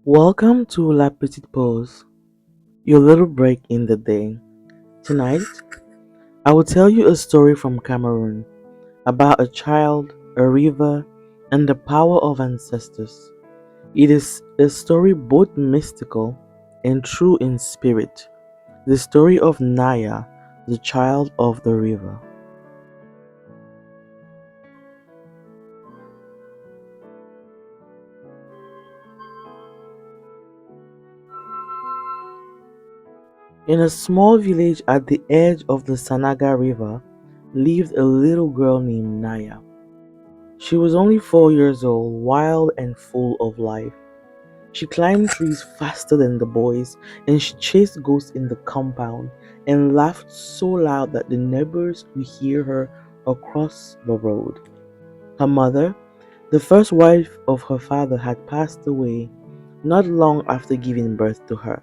Welcome to La Petite Pause, your little break in the day. Tonight, I will tell you a story from Cameroon about a child, a river, and the power of ancestors. It is a story both mystical and true in spirit. The story of Naya, the child of the river. In a small village at the edge of the Sanaga River lived a little girl named Naya. She was only 4 years old, wild and full of life. She climbed trees faster than the boys, and she chased ghosts in the compound and laughed so loud that the neighbors could hear her across the road. Her mother, the first wife of her father, had passed away not long after giving birth to her.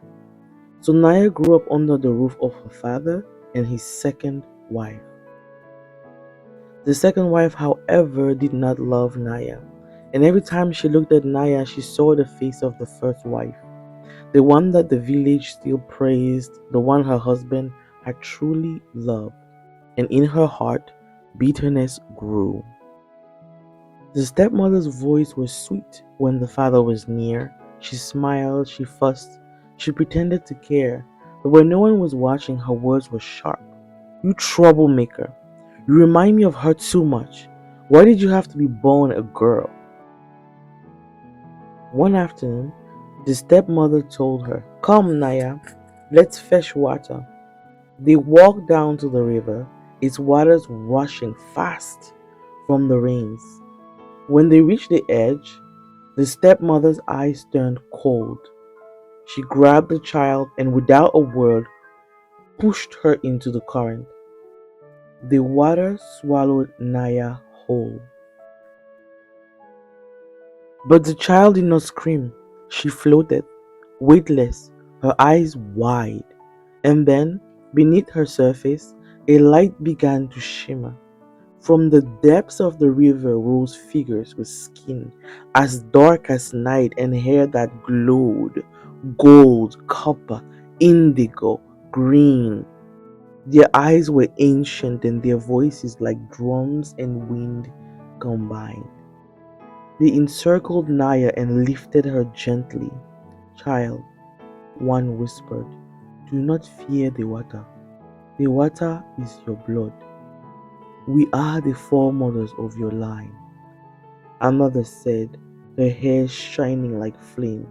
So Naya grew up under the roof of her father and his second wife. The second wife, however, did not love Naya, and every time she looked at Naya, she saw the face of the first wife, the one that the village still praised, the one her husband had truly loved. And in her heart, bitterness grew. The stepmother's voice was sweet when the father was near. She smiled, she fussed, she pretended to care, but when no one was watching, her words were sharp. You troublemaker. You remind me of her too much. Why did you have to be born a girl? One afternoon, the stepmother told her, Come, Naya, let's fetch water. They walked down to the river, its waters rushing fast from the rains. When they reached the edge, the stepmother's eyes turned cold. She grabbed the child and, without a word, pushed her into the current. The water swallowed Naya whole. But the child did not scream. She floated, weightless, her eyes wide. And then, beneath her surface, a light began to shimmer. From the depths of the river rose figures with skin as dark as night and hair that glowed gold, copper, indigo, green. Their eyes were ancient and their voices like drums and wind combined. They encircled Naya and lifted her gently. Child, one whispered, do not fear the water. The water is your blood. We are the foremothers of your line. Another said, her hair shining like flame.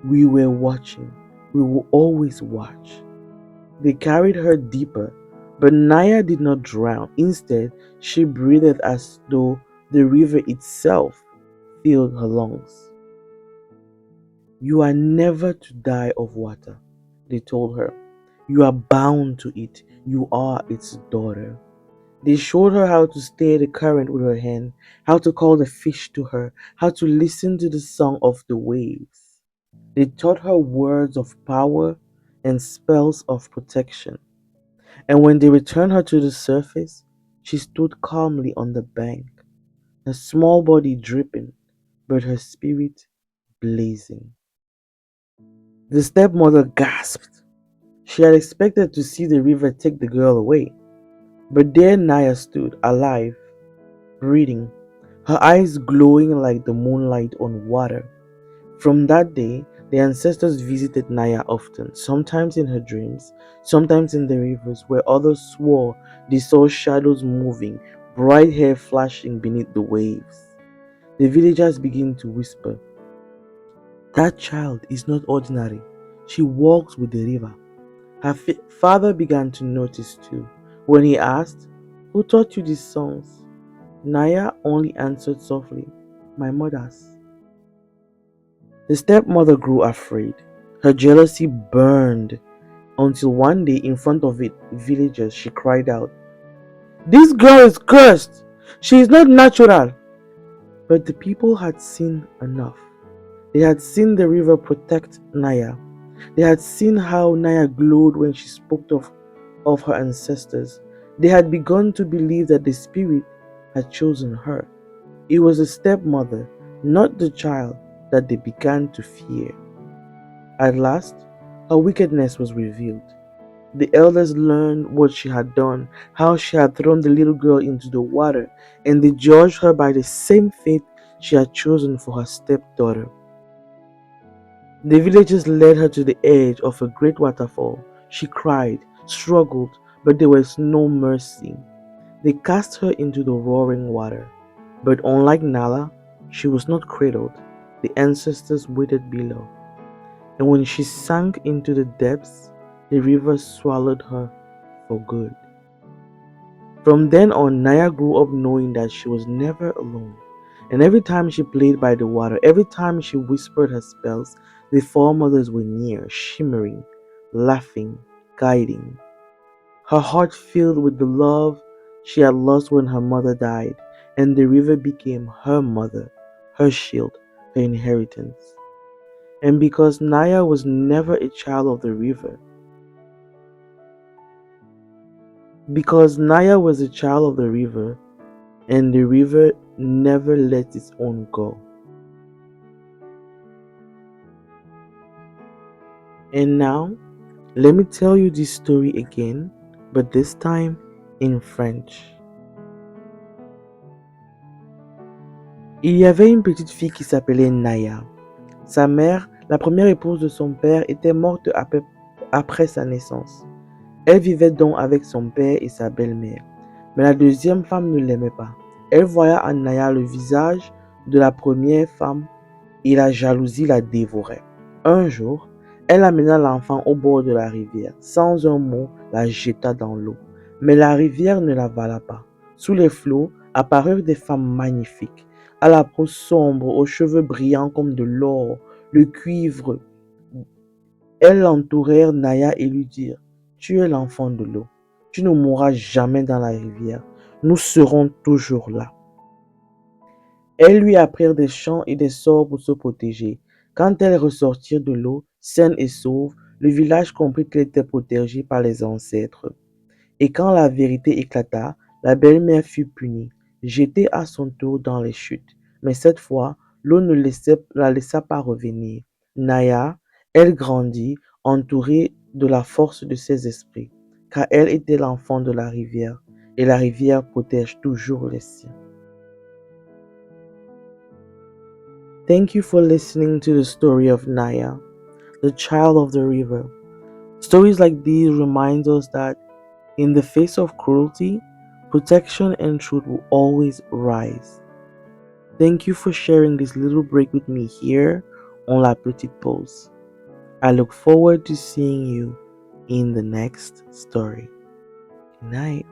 We were watching. We will always watch. They carried her deeper, but Naya did not drown. Instead, she breathed as though the river itself filled her lungs. You are never to die of water, they told her. You are bound to it. You are its daughter. They showed her how to stay the current with her hand, how to call the fish to her, how to listen to the song of the waves. They taught her words of power and spells of protection. And when they returned her to the surface, she stood calmly on the bank, her small body dripping, but her spirit blazing. The stepmother gasped. She had expected to see the river take the girl away, but there Naya stood, alive, breathing, her eyes glowing like the moonlight on water. From that day, the ancestors visited Naya often, sometimes in her dreams, sometimes in the rivers, where others swore they saw shadows moving, bright hair flashing beneath the waves. The villagers began to whisper, that child is not ordinary. She walks with the river. Her father began to notice too. When he asked, who taught you these songs? Naya only answered softly, my mother's. The stepmother grew afraid. Her jealousy burned until one day, in front of it, villagers, she cried out, this girl is cursed! She is not natural! But the people had seen enough. They had seen the river protect Naya. They had seen how Naya glowed when she spoke of her ancestors. They had begun to believe that the spirit had chosen her. It was the stepmother, not the child, that they began to fear. At last, her wickedness was revealed. The elders learned what she had done, how she had thrown the little girl into the water, and they judged her by the same fate she had chosen for her stepdaughter. The villagers led her to the edge of a great waterfall. She cried, struggled, but there was no mercy. They cast her into the roaring water. But unlike Nala, she was not cradled. The ancestors waited below. And when she sank into the depths, the river swallowed her for good. From then on, Naya grew up knowing that she was never alone. And every time she played by the water, every time she whispered her spells, the foremothers were near, shimmering, laughing, guiding. Her heart filled with the love she had lost when her mother died, and the river became her mother, her shield, her inheritance. And because Naya was never a child of the river, because Naya was a child of the river, and the river never let its own go. And now, let me tell you this story again, but this time in French. Il y avait une petite fille qui s'appelait Naya. Sa mère, la première épouse de son père, était morte après sa naissance. Elle vivait donc avec son père et sa belle-mère. Mais la deuxième femme ne l'aimait pas. Elle voyait en Naya le visage de la première femme et la jalousie la dévorait. Un jour, elle amena l'enfant au bord de la rivière. Sans un mot, la jeta dans l'eau. Mais la rivière ne l'avala pas. Sous les flots apparurent des femmes magnifiques, à la peau sombre, aux cheveux brillants comme de l'or, le cuivre. Elles l'entourèrent Naya et lui dirent: Tu es l'enfant de l'eau. Tu ne mourras jamais dans la rivière. Nous serons toujours là. Elles lui apprirent des chants et des sorts pour se protéger. Quand elles ressortirent de l'eau, saines et sauves, le village comprit qu'elle était protégée par les ancêtres. Et quand la vérité éclata, la belle-mère fut punie, jetée à son tour dans les chutes. Mais cette fois, l'eau ne la laissa pas revenir. Naya, elle grandit, entourée de la force de ses esprits, car elle était l'enfant de la rivière, et la rivière protège toujours les siens. Thank you for listening to the story of Naya, the child of the river. Stories like these remind us that in the face of cruelty, protection and truth will always rise. Thank you for sharing this little break with me here on La Petite Pause. I look forward to seeing you in the next story. Good night.